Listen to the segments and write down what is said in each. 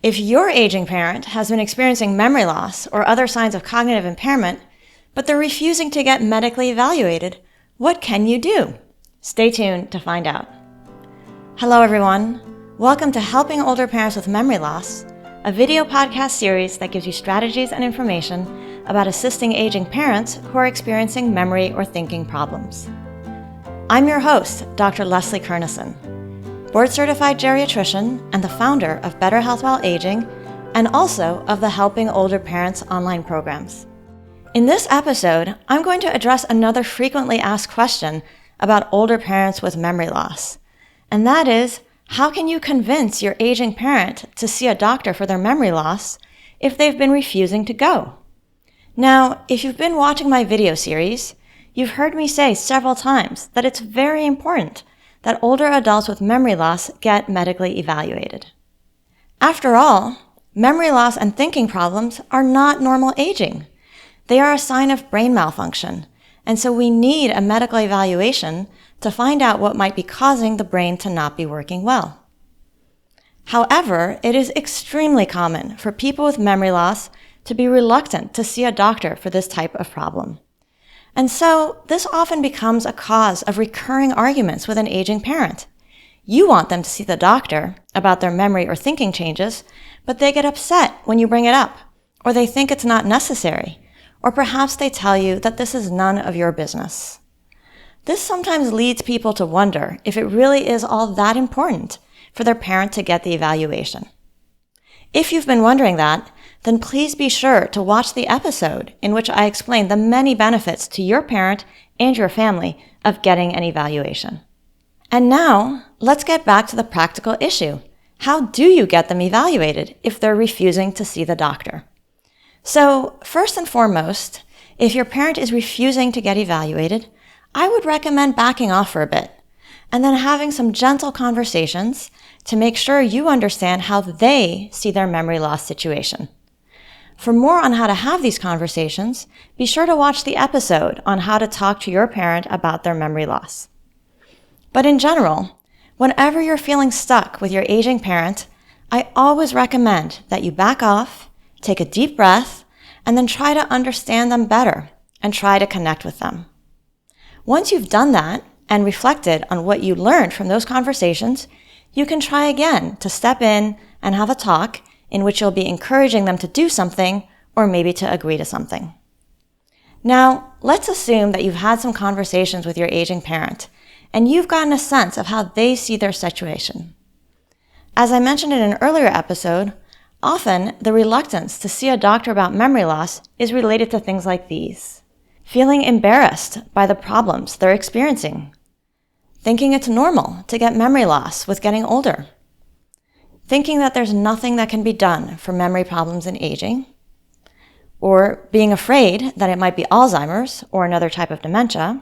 If your aging parent has been experiencing memory loss or other signs of cognitive impairment, but they're refusing to get medically evaluated, what can you do? Stay tuned to find out. Hello, everyone. Welcome to Helping Older Parents with Memory Loss, a video podcast series that gives you strategies and information about assisting aging parents who are experiencing memory or thinking problems. I'm your host, Dr. Leslie Kernison, board-certified geriatrician and the founder of Better Health While Aging, and also of the Helping Older Parents online programs. In this episode, I'm going to address another frequently asked question about older parents with memory loss, and that is, how can you convince your aging parent to see a doctor for their memory loss if they've been refusing to go? Now, if you've been watching my video series, you've heard me say several times that it's very important that older adults with memory loss get medically evaluated. After all, memory loss and thinking problems are not normal aging. They are a sign of brain malfunction, and so we need a medical evaluation to find out what might be causing the brain to not be working well. However, it is extremely common for people with memory loss to be reluctant to see a doctor for this type of problem. And so this often becomes a cause of recurring arguments with an aging parent. You want them to see the doctor about their memory or thinking changes, but they get upset when you bring it up, or they think it's not necessary, or perhaps they tell you that this is none of your business. This sometimes leads people to wonder if it really is all that important for their parent to get the evaluation. If you've been wondering that, then please be sure to watch the episode in which I explain the many benefits to your parent and your family of getting an evaluation. And now, let's get back to the practical issue. How do you get them evaluated if they're refusing to see the doctor? So, first and foremost, if your parent is refusing to get evaluated, I would recommend backing off for a bit and then having some gentle conversations to make sure you understand how they see their memory loss situation. For more on how to have these conversations, be sure to watch the episode on how to talk to your parent about their memory loss. But in general, whenever you're feeling stuck with your aging parent, I always recommend that you back off, take a deep breath, and then try to understand them better and try to connect with them. Once you've done that and reflected on what you learned from those conversations, you can try again to step in and have a talk in which you'll be encouraging them to do something or maybe to agree to something. Now, let's assume that you've had some conversations with your aging parent and you've gotten a sense of how they see their situation. As I mentioned in an earlier episode, often the reluctance to see a doctor about memory loss is related to things like these: feeling embarrassed by the problems they're experiencing, thinking it's normal to get memory loss with getting older, thinking that there's nothing that can be done for memory problems in aging, or being afraid that it might be Alzheimer's or another type of dementia,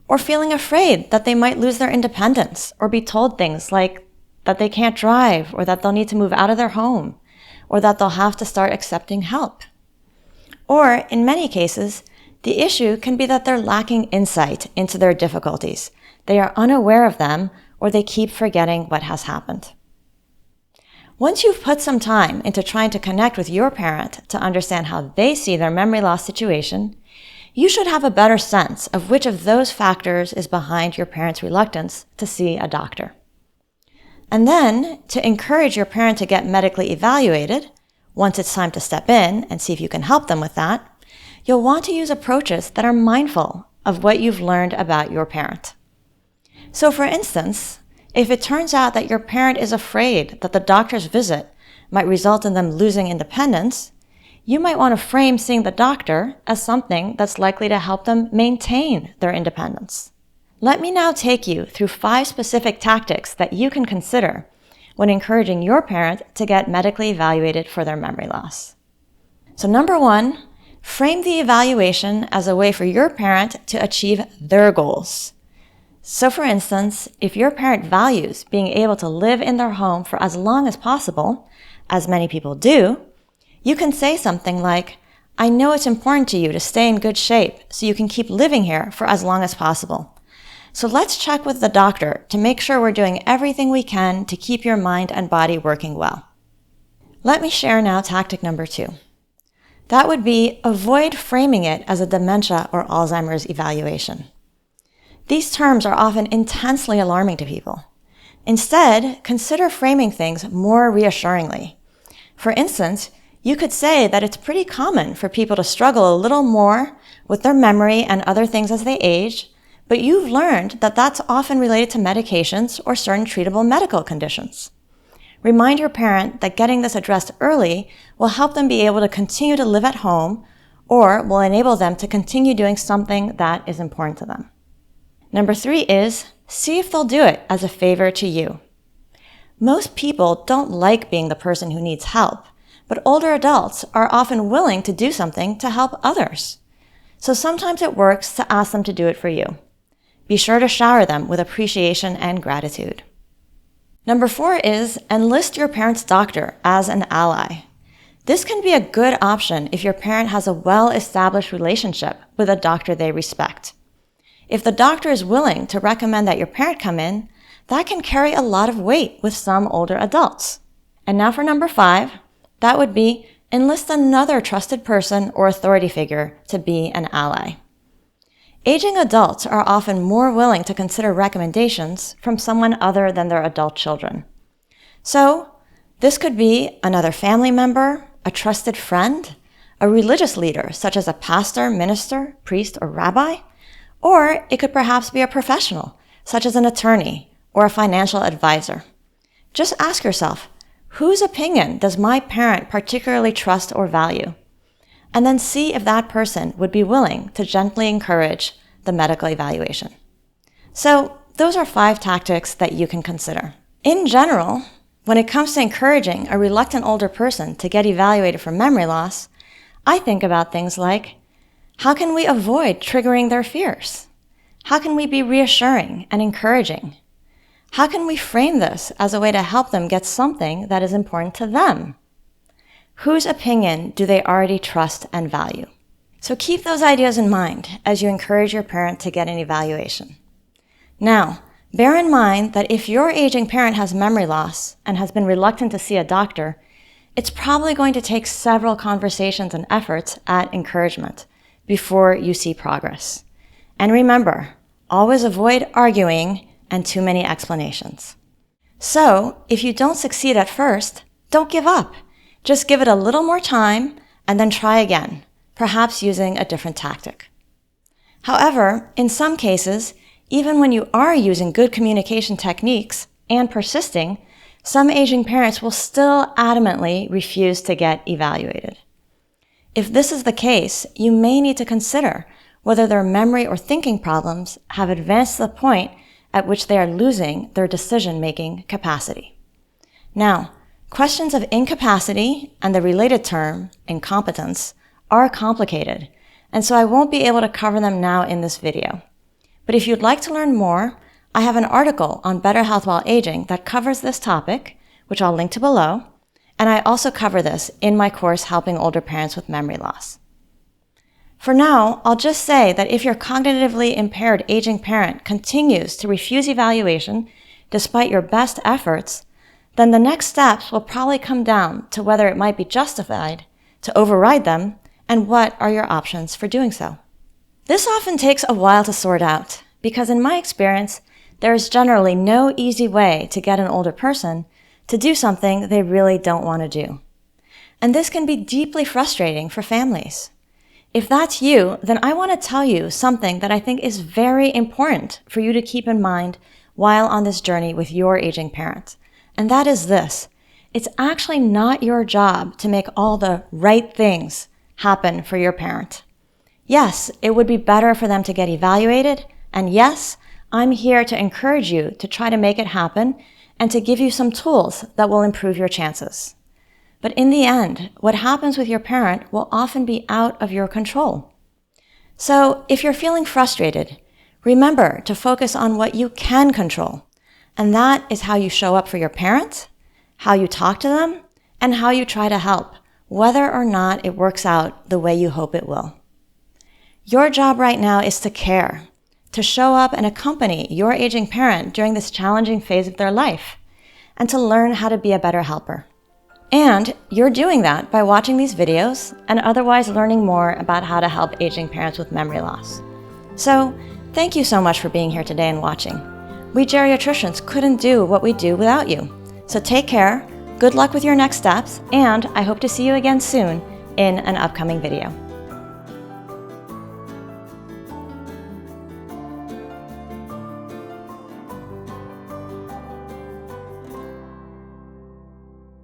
or feeling afraid that they might lose their independence or be told things like that they can't drive or that they'll need to move out of their home or that they'll have to start accepting help. Or, in many cases, the issue can be that they're lacking insight into their difficulties. They are unaware of them or they keep forgetting what has happened. Once you've put some time into trying to connect with your parent to understand how they see their memory loss situation, you should have a better sense of which of those factors is behind your parent's reluctance to see a doctor. And then, to encourage your parent to get medically evaluated, once it's time to step in and see if you can help them with that, you'll want to use approaches that are mindful of what you've learned about your parent. So for instance, if it turns out that your parent is afraid that the doctor's visit might result in them losing independence, you might want to frame seeing the doctor as something that's likely to help them maintain their independence. Let me now take you through 5 specific tactics that you can consider when encouraging your parent to get medically evaluated for their memory loss. So number 1, frame the evaluation as a way for your parent to achieve their goals. So for instance, if your parent values being able to live in their home for as long as possible, as many people do, you can say something like, "I know it's important to you to stay in good shape so you can keep living here for as long as possible. So let's check with the doctor to make sure we're doing everything we can to keep your mind and body working well." Let me share now tactic number 2. That would be avoid framing it as a dementia or Alzheimer's evaluation. These terms are often intensely alarming to people. Instead, consider framing things more reassuringly. For instance, you could say that it's pretty common for people to struggle a little more with their memory and other things as they age, but you've learned that that's often related to medications or certain treatable medical conditions. Remind your parent that getting this addressed early will help them be able to continue to live at home or will enable them to continue doing something that is important to them. Number 3 is see if they'll do it as a favor to you. Most people don't like being the person who needs help, but older adults are often willing to do something to help others. So sometimes it works to ask them to do it for you. Be sure to shower them with appreciation and gratitude. Number 4 is enlist your parent's doctor as an ally. This can be a good option if your parent has a well-established relationship with a doctor they respect. If the doctor is willing to recommend that your parent come in, that can carry a lot of weight with some older adults. And now for number 5, that would be enlist another trusted person or authority figure to be an ally. Aging adults are often more willing to consider recommendations from someone other than their adult children. So, this could be another family member, a trusted friend, a religious leader such as a pastor, minister, priest, or rabbi, or it could perhaps be a professional such as an attorney or a financial advisor. Just ask yourself, whose opinion does my parent particularly trust or value? And then see if that person would be willing to gently encourage the medical evaluation. So those are 5 tactics that you can consider. In general, when it comes to encouraging a reluctant older person to get evaluated for memory loss, I think about things like, how can we avoid triggering their fears? How can we be reassuring and encouraging? How can we frame this as a way to help them get something that is important to them? Whose opinion do they already trust and value? So keep those ideas in mind as you encourage your parent to get an evaluation. Now, bear in mind that if your aging parent has memory loss and has been reluctant to see a doctor, it's probably going to take several conversations and efforts at encouragement before you see progress. And remember, always avoid arguing and too many explanations. So, if you don't succeed at first, don't give up. Just give it a little more time and then try again, perhaps using a different tactic. However, in some cases, even when you are using good communication techniques and persisting, some aging parents will still adamantly refuse to get evaluated. If this is the case, you may need to consider whether their memory or thinking problems have advanced to the point at which they are losing their decision-making capacity. Now, questions of incapacity and the related term, incompetence, are complicated, and so I won't be able to cover them now in this video. But if you'd like to learn more, I have an article on better health while aging that covers this topic, which I'll link to below, and I also cover this in my course Helping Older Parents with Memory Loss. For now, I'll just say that if your cognitively impaired aging parent continues to refuse evaluation despite your best efforts, then the next steps will probably come down to whether it might be justified to override them and what are your options for doing so. This often takes a while to sort out because in my experience, there is generally no easy way to get an older person to do something they really don't want to do. And this can be deeply frustrating for families. If that's you, then I want to tell you something that I think is very important for you to keep in mind while on this journey with your aging parent. And that is this. It's actually not your job to make all the right things happen for your parent. Yes, it would be better for them to get evaluated. And yes, I'm here to encourage you to try to make it happen and to give you some tools that will improve your chances. But in the end, what happens with your parent will often be out of your control. So if you're feeling frustrated, remember to focus on what you can control. And that is how you show up for your parent, how you talk to them, and how you try to help, whether or not it works out the way you hope it will. Your job right now is to care, to show up and accompany your aging parent during this challenging phase of their life, and to learn how to be a better helper. And you're doing that by watching these videos and otherwise learning more about how to help aging parents with memory loss. So, thank you so much for being here today and watching. We geriatricians couldn't do what we do without you. So take care, good luck with your next steps, and I hope to see you again soon in an upcoming video.